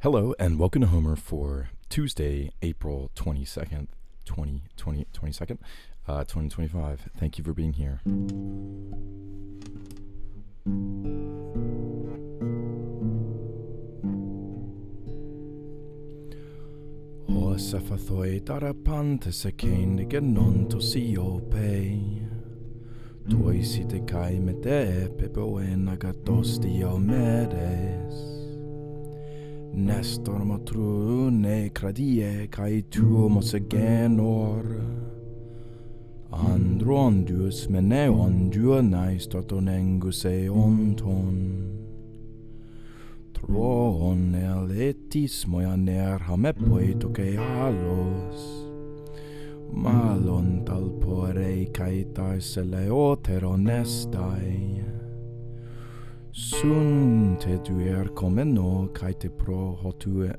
Hello and welcome to Homer for Tuesday, April 22nd, 2025. Thank you for being here. O safathoi darapanta sekain genon to siope. Toisi te kai me te pepoen agatos Diomedes. Nestor matru ne cradie kai tuo mosegenor. Androndius meneon duonais tortonengus onton. Tron eletis mojaner hamepoi toke alos. Malon talporei kai tarsele oteronestai. Sun te duer komeno kai te prohotue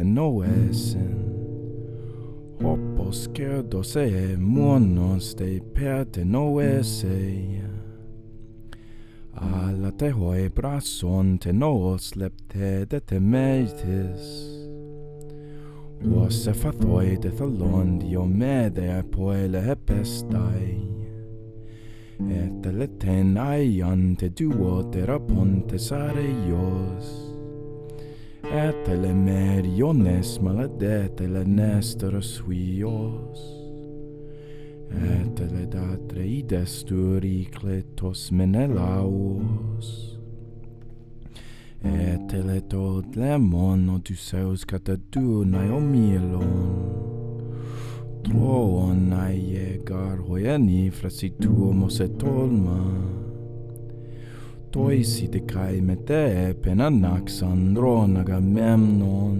noesen. Hopos kerdose monos te perte noese. Alla te hoi brason te nos lepte de te meitis. Osefathoi de thalon Diomede poele hepestai. Et leten aian te duo terapontes areios. Et lemeriones maladete le nesteros huios. Et ledadreides turicletos menelaos. Et letod lemon oduseus catadu naomilon. Troon aiegar hoiani frasituo mosetolma. Toisi te kai mete penanax andron agamemnon.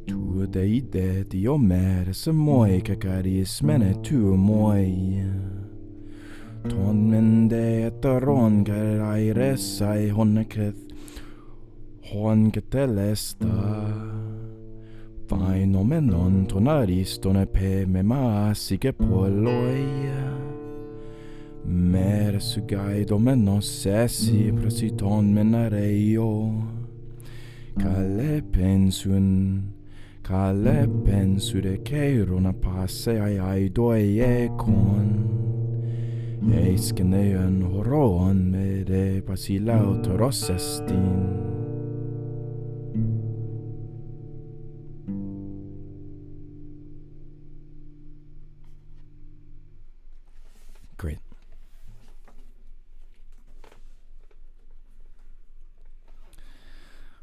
Tu deide Diomedes moi cacaris mene tu moi. Ton mende etaron garaires honeketh honketelesta. Phenomenon tonaris tonepe memasike poloia. Mer sugai domenos sesi presiton menareio. Kale pensure keirona passe ai doi ekon. Eiskeneon horon mede pasilautoros estin. Great.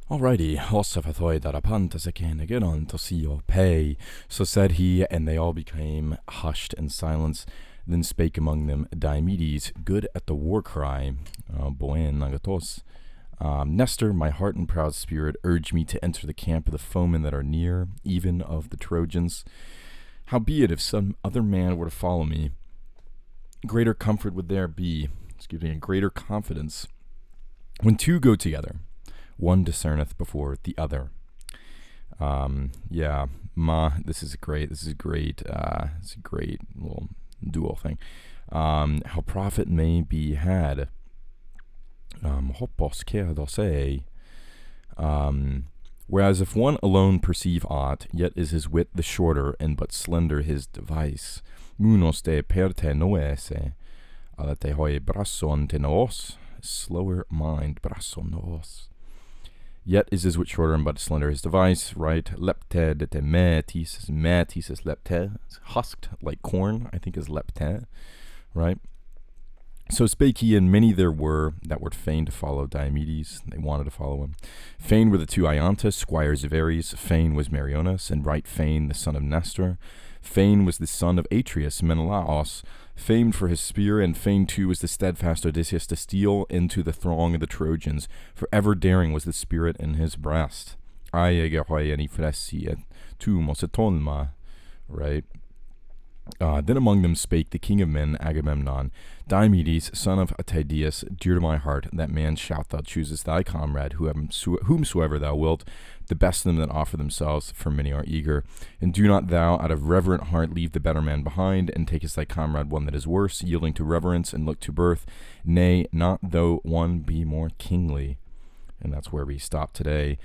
Alrighty, Hosafathoi darapanta sekenegenon tosio pay. So said he, and they all became hushed in silence. Then spake among them Diomedes, good at the war cry, boen nagatos. Nestor, my heart and proud spirit, urge me to enter the camp of the foemen that are near, even of the Trojans. Howbeit, if some other man were to follow me, greater comfort would there be, and greater confidence. When two go together, one discerneth before the other. This is great. It's a great little dual thing. How profit may be had. Hopos kerdose. Whereas if one alone perceive aught, yet is his wit the shorter, and but slender his device. Munos te perte noese, alate hoi brason te noos, slower mind brason noos. Yet is his wit shorter and but slender his device, right? Lepte de te metis is lepte, it's husked like corn, I think is lepte, right? So spake he, and many there were that were fain to follow Diomedes. They wanted to follow him. Fain were the two Iontas, squires of Ares. Fain was Meriones, and right fain the son of Nestor. Fain was the son of Atreus, Menelaos, famed for his spear, and fain too was the steadfast Odysseus to steal into the throng of the Trojans, for ever daring was the spirit in his breast. Right? Then among them spake the king of men, Agamemnon, Diomedes, son of Tydeus, dear to my heart, that man shalt thou choosest thy comrade, whomsoever thou wilt, the best of them that offer themselves, for many are eager. And do not thou out of reverent heart leave the better man behind, and takest thy comrade one that is worse, yielding to reverence and look to birth, nay, not though one be more kingly. and that's where we stop today.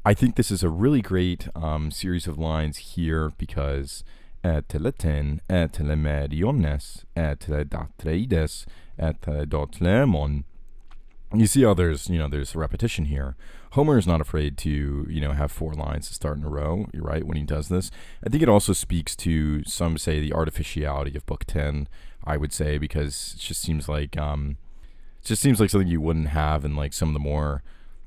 I think this is a really great series of lines here because teleten, telemeriones, teledatreides, teledotlemon. You see how there's repetition here. Homer is not afraid to, have 4 lines to start in a row. You're right when he does this. I think it also speaks to, some say, the artificiality of Book 10, I would say, because it just seems like something you wouldn't have in like some of the more,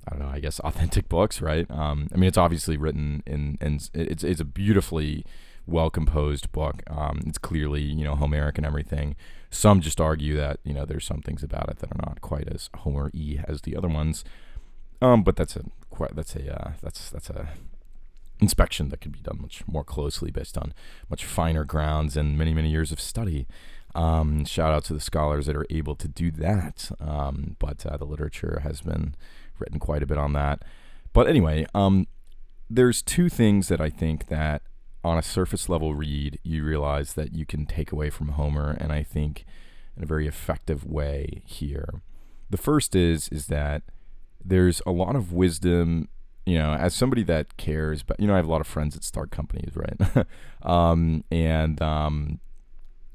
I don't know, I guess authentic books, right? I mean, it's obviously written in it's a beautifully well composed book. It's clearly, Homeric and everything. Some just argue that, there's some things about it that are not quite as Homer-y as the other ones. But that's a inspection that could be done much more closely based on much finer grounds and many, many years of study. Shout out to the scholars that are able to do that. But the literature has been written quite a bit on that. But anyway, there's 2 things that I think that on a surface level read, you realize that you can take away from Homer, and I think in a very effective way here. The first is that there's a lot of wisdom, as somebody that cares, but, I have a lot of friends that start companies, right?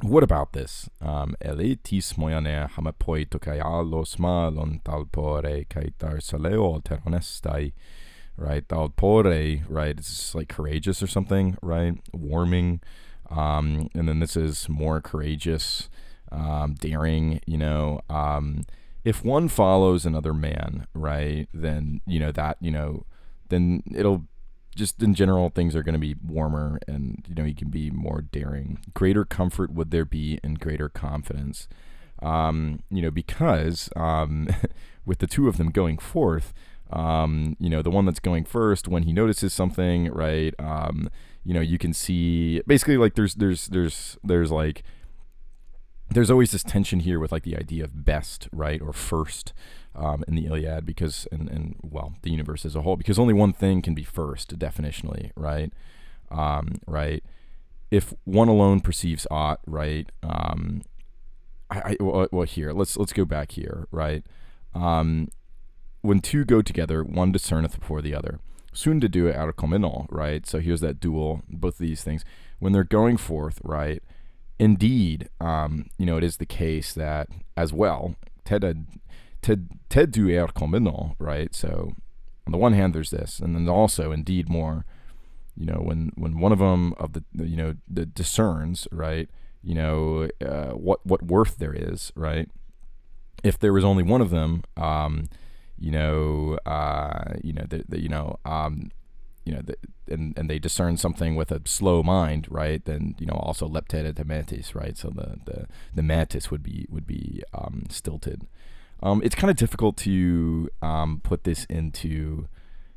What about this? Elitis moyane hamapoi tokayalos malon talpore kaitar saleo teronestai. Right, talpore, right, it's just like courageous or something, right, warming, and then this is more courageous, daring, if one follows another man, right, then, then it'll just, in general, things are going to be warmer and, you can be more daring. Greater comfort would there be in greater confidence, because with the 2 of them going forth, the one that's going first, when he notices something, right, you can see basically like there's always this tension here with like the idea of best, right, or first, in the Iliad, because well, the universe as a whole, because only one thing can be first definitionally, right, right. If one alone perceives aught, right, well here, let's go back here, right. When 2 go together, one discerneth before the other. Soon to do it out of communal, right? So here's that dual, both of these things. When they're going forth, right? Indeed, it is the case that as well, ted do er communal, right? So on the one hand, there's this, and then also indeed more, when one of them of the discerns, right? What worth there is, right? If there was only one of them, and they discern something with a slow mind, right? Then also leptere de mantis, right? So the mantis would be stilted. It's kind of difficult to put this into,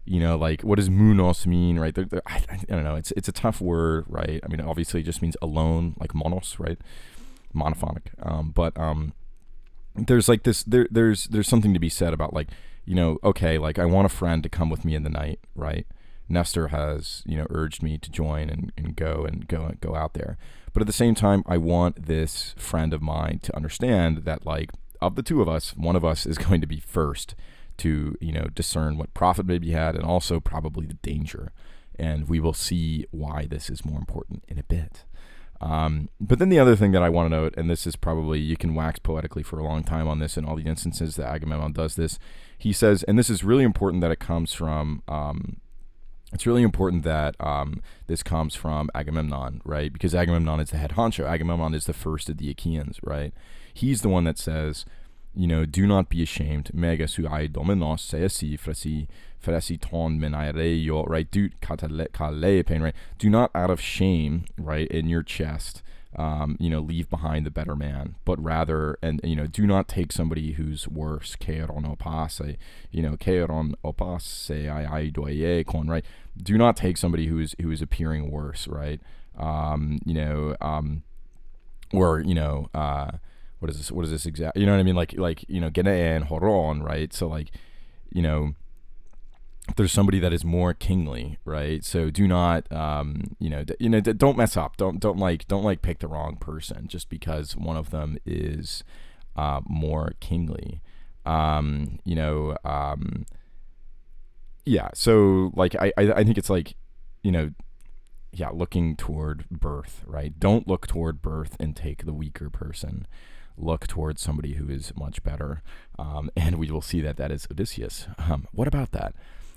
like what does munos mean, right? I don't know. It's a tough word, right? I mean, obviously, it just means alone, like monos, right? Monophonic. But there's like this. There's something to be said about like, okay, like I want a friend to come with me in the night, right? Nestor has, urged me to join and go out there. But at the same time, I want this friend of mine to understand that, like, of the 2 of us, one of us is going to be first to, discern what profit may be had and also probably the danger. And we will see why this is more important in a bit. But then the other thing that I want to note, and this is probably, you can wax poetically for a long time on this in all the instances that Agamemnon does this. He says, and this is really important that it comes from, it's really important that this comes from Agamemnon, right? Because Agamemnon is the head honcho. Agamemnon is the first of the Achaeans, right? He's the one that says, do not be ashamed. Mega su ai dominos seasi frasi ton menaireo, right? Do katale pain, right? Do not out of shame, right, in your chest, leave behind the better man, but rather, and do not take somebody who's worse. Keiron opase, keiron opase ai doye kon, right? Do not take somebody who is appearing worse, right? What is this exactly? You know what I mean? Like gene and horon, right? So like, there's somebody that is more kingly, right? So do not, don't mess up. Don't pick the wrong person just because one of them is more kingly. Yeah. So like, I think it's like, you know, yeah, looking toward birth, right? Don't look toward birth and take the weaker person. Look towards somebody who is much better. And we will see that that is Odysseus. What about that?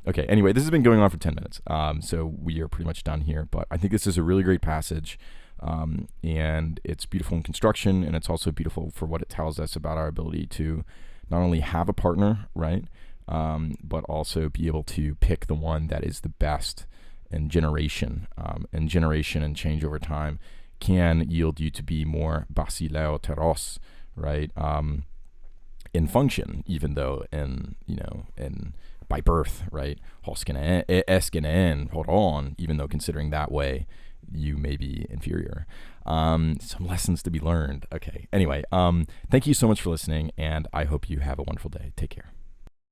Okay, anyway, this has been going on for 10 minutes. So we are pretty much done here. But I think this is a really great passage. And it's beautiful in construction, and it's also beautiful for what it tells us about our ability to not only have a partner, right? But also be able to pick the one that is the best. And generation and change over time can yield you to be more basileo teros, right? In function, even though in by birth, right? Hold on, even though considering that way, you may be inferior. Some lessons to be learned. Okay. Anyway, thank you so much for listening, and I hope you have a wonderful day. Take care.